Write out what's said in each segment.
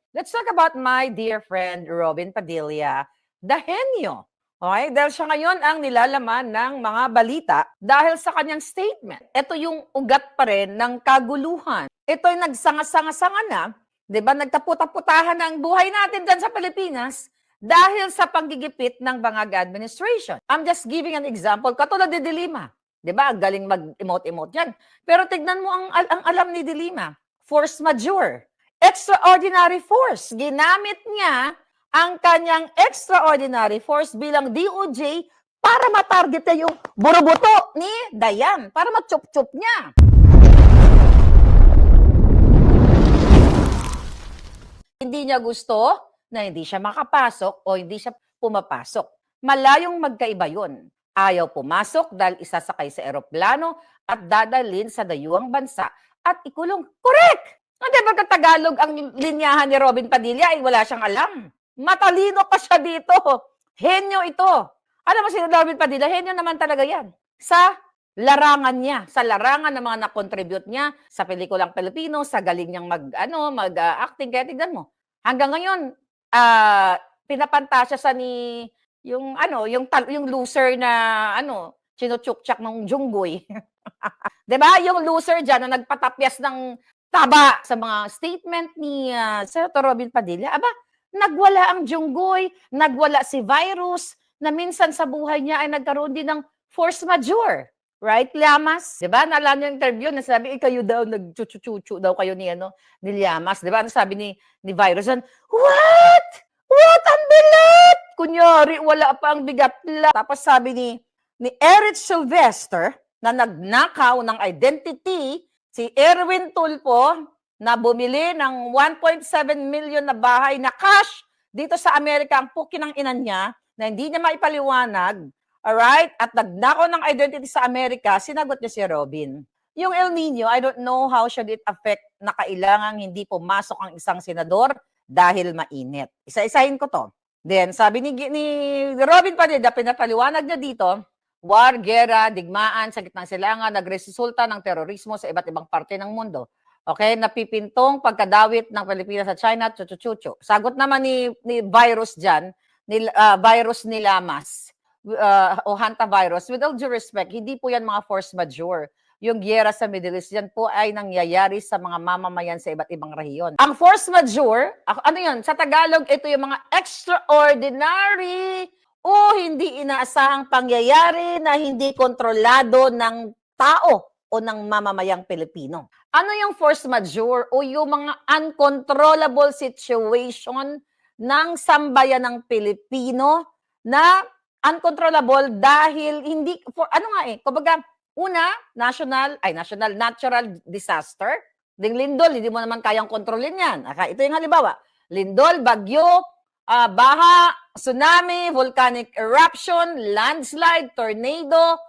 Let's talk about my dear friend Robin Padilla, the henyo. Okay? Dahil siya ngayon ang nilalaman ng mga balita dahil sa kanyang statement. Ito yung ugat pa rin ng kaguluhan. Ito'y nagsanga-sanga-sanga na, di ba? Nagtaputa-putahan ang buhay natin dyan sa Pilipinas dahil sa panggigipit ng Bangag administration. I'm just giving an example. Katulad ni Dilima. Di ba? Galing mag-emote-emote yan. Pero tignan mo ang alam ni Dilima. Force majeure. Extraordinary force. Ginamit niya ang kanyang extraordinary force bilang DOJ para matarget niya yung burubuto ni Dayan, para matsup-chup niya. Hindi niya gusto na hindi siya makapasok o hindi siya pumapasok. Malayong magkaiba yun. Ayaw pumasok dahil isasakay sa eroplano at dadalhin sa dayuhang bansa at ikulong. Correct! Hindi ba Tagalog ang linyahan ni Robin Padilla ay wala siyang alam. Matalino pa siya dito. Henyo ito. Alam mo si Robin Padilla, henyo naman talaga yan. Sa larangan niya, sa larangan ng mga na-contribute niya sa pelikulang Pilipino, sa galing niyang mag-acting. Kaya tignan mo. Hanggang ngayon, pinapantasya sa ni yung loser na chinuchukchak ng Junggoy. 'Di ba? Yung loser diyan na nagpatapyas ng taba sa mga statement ni Senator Robin Padilla. Aba, nagwala ang Junggoy, nagwala si Virus, na minsan sa buhay niya ay nagkaroon din ng force majeure. Right, Llamas? Diba? Naalala niyo yung interview na sabi, kayo daw, nagchuchuchu daw kayo ni Llamas. Diba? Ano sabi ni Virus? What? What ang bilat? Kunyari, wala pa ang bigat lang. Tapos sabi ni Eric Sylvester, na nagnakaw ng identity, si Erwin Tulfo, na bumili ng 1.7 million na bahay na cash dito sa Amerika, ang puki ng ina niya, na hindi niya maipaliwanag, alright? At nagnakaw ng identity sa Amerika, sinagot niya si Robin. Yung El Nino, I don't know how should it affect na kailangang hindi pumasok ang isang senador dahil mainit. Isa-isahin ko to. Then, sabi ni Robin Padilla, pinapaliwanag niya dito, war, gera, digmaan, sakit ng silangan, nagresulta ng terorismo sa iba't ibang parte ng mundo. Okay, napipintong pagkadawit ng Pilipinas sa China, chuchuchuchu. Sagot naman ni Virus dyan, virus ni Llamas, o hantavirus, with all due respect, hindi po yan mga force majeure. Yung giyera sa Middle East, yan po ay nangyayari sa mga mamamayan sa iba't ibang rehiyon. Ang force majeure, ano yun? Sa Tagalog, ito yung mga extraordinary o hindi inaasahang pangyayari na hindi kontrolado ng tao o ng mamamayang Pilipino. Ano yung force majeure o yung mga uncontrollable situation ng sambayan ng Pilipino na uncontrollable dahil hindi, kumbaga, una, natural disaster. Ding lindol, hindi mo naman kayang kontrolin yan. Ito yung halimbawa, lindol, bagyo, baha, tsunami, volcanic eruption, landslide, tornado,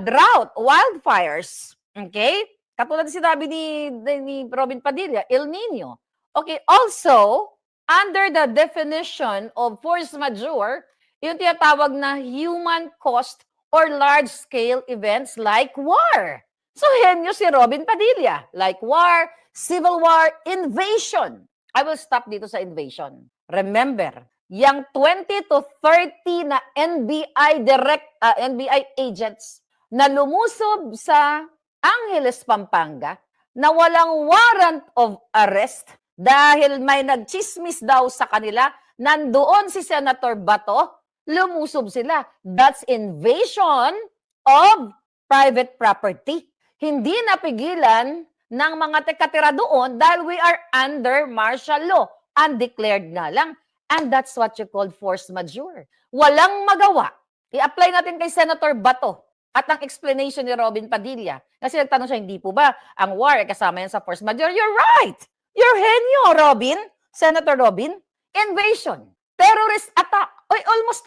drought, wildfires. Okay? Katulad sinabi ni Robin Padilla, El Nino. Okay, also, under the definition of force majeure, yung tinatawag na human-caused or large-scale events like war. So, henyo si Robin Padilla. Like war, civil war, invasion. I will stop dito sa invasion. Remember, yung 20 to 30 na NBI agents na lumusob sa Angeles, Pampanga, na walang warrant of arrest dahil may nagchismis daw sa kanila, nandoon si Senator Bato, lumusob sila. That's invasion of private property. Hindi napigilan ng mga tekatira doon dahil we are under martial law. Undeclared nga lang. And that's what you call force majeure. Walang magawa. I-apply natin kay Senator Bato at ang explanation ni Robin Padilla. Kasi nagtanong siya, hindi po ba ang war kasama yan sa force majeure? You're right. You're henyo, Robin. Senator Robin. Invasion. Terrorist attack. Oy, almost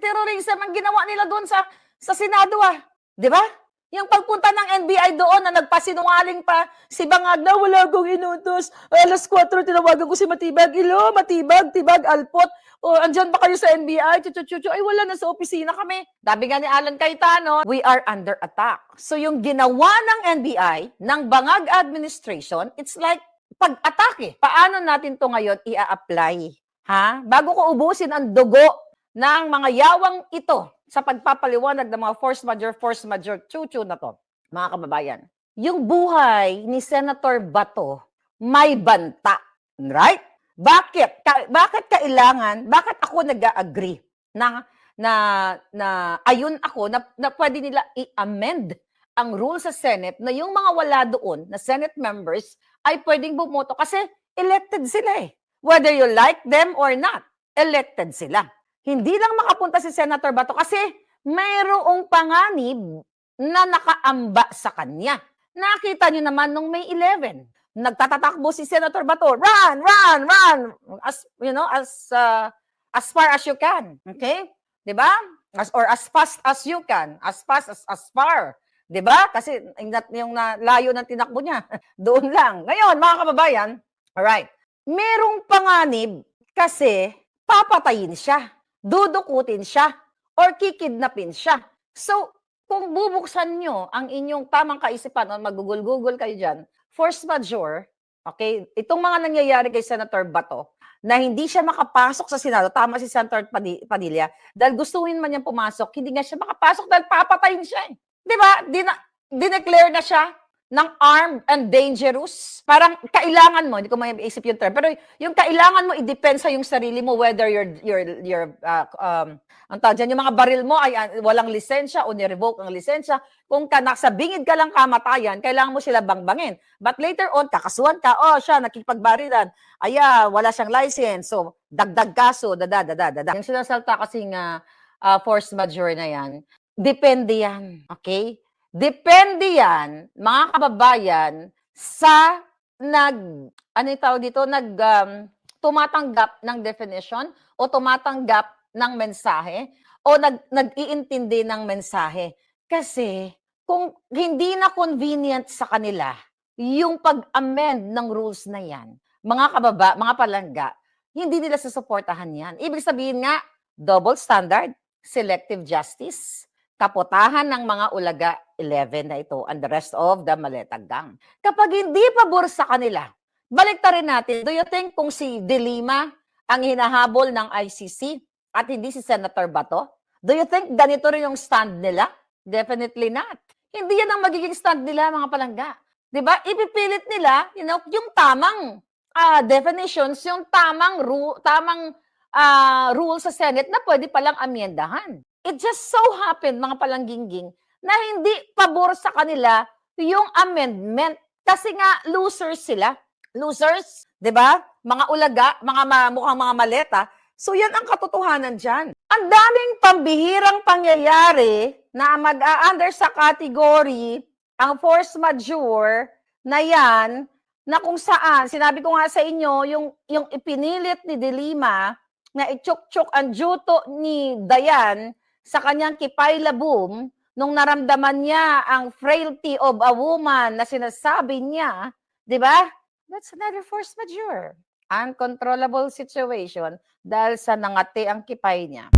terrorism ang ginawa nila doon sa Senado, Di ba? Yung pagpunta ng NBI doon na nagpasinungaling pa si Bangag na wala akong inutos. Alas 4, tinawagan ko si Matibag. Ilo, Matibag, Tibag, Alpot. O, andyan ba kayo sa NBI? Chuchuchuchu. Ay, wala na sa opisina kami. Sabi nga ni Alan Cayetano, we are under attack. So, yung ginawa ng NBI, ng Bangag administration, it's like pag-atake. Paano natin to ngayon i-apply? Ha? Bago ko ubusin ang dugo ng mga yawang ito sa pagpapaliwanag ng mga force majeure, chuchu na to, mga kababayan. Yung buhay ni Senator Bato may banta. Right? Bakit? Bakit kailangan, bakit ako nag-agree na ayun ako na pwede nila i-amend ang rule sa Senate na yung mga wala doon na Senate members ay pwedeng bumoto kasi elected sila eh. Whether you like them or not, elected sila. Hindi lang makapunta si Senator Bato kasi mayroong panganib na nakaamba sa kanya. Nakita niyo naman nung May 11, nagtatatakbo si Senator Bato, run, run, run, as as far as you can, okay? 'Di ba? As fast as you can, as fast as far. 'Di ba? Kasi yung layo ng tinakbo niya, doon lang. Ngayon, mga kababayan, alright, merong panganib kasi papatayin siya, dudukutin siya, or kikidnapin siya. So, kung bubuksan nyo ang inyong tamang kaisipan o magugul-gugol kayo dyan, force majeure, okay, itong mga nangyayari kay Senator Bato, na hindi siya makapasok sa Senado, tama si Senator Padilla, dahil gustuhin man niyang pumasok, hindi nga siya makapasok dahil papatayin siya eh. Di ba? Dineclare na siya ng armed and dangerous. Parang kailangan mo, hindi ko maiisip yung term, pero yung kailangan mo i-depensa yung sarili mo whether ang tawag dyan, yung mga baril mo ay walang lisensya o ni-revoke ang lisensya. Kung nasa bingid ka lang kamatayan, kailangan mo sila bangbangin. But later on, kakasuhan ka, siya, nakikipagbarilan. Wala siyang license. So, dagdag kaso, Yung sinasalta kasing force majeure na yan, depende yan. Okay? Depende yan, mga kababayan, sa tumatanggap ng definition o tumatanggap ng mensahe o nag-iintindi ng mensahe. Kasi kung hindi na convenient sa kanila yung pag-amend ng rules na yan, mga palangga, hindi nila susuportahan yan. Ibig sabihin nga, double standard, selective justice, kaputahan ng mga ulaga 11 na ito and the rest of the Maletag Gang. Kapag hindi pabor sa kanila, baliktarin natin, do you think kung si De Lima ang hinahabol ng ICC at hindi si Senator Bato, do you think ganito rin yung stand nila? Definitely not. Hindi yan ang magiging stand nila, mga palangga. Diba? Ipipilit nila, yung tamang definitions, yung tamang rule sa Senate na pwede palang amyendahan. It just so happened, mga palangginging, na hindi pabor sa kanila yung amendment. Kasi nga, losers sila. Losers, di ba? Mga ulaga, mukhang mga maleta. So yan ang katotohanan dyan. Ang daming pambihirang pangyayari na mag-a-under sa category ang force majeure na yan, na kung saan, sinabi ko nga sa inyo, yung ipinilit ni De Lima na itsuk-tsuk ang juto ni Dayan sa kanyang kipay labum, nung naramdaman niya ang frailty of a woman na sinasabi niya, di ba? That's another force majeure. Uncontrollable situation dahil sa nangati ang kipay niya.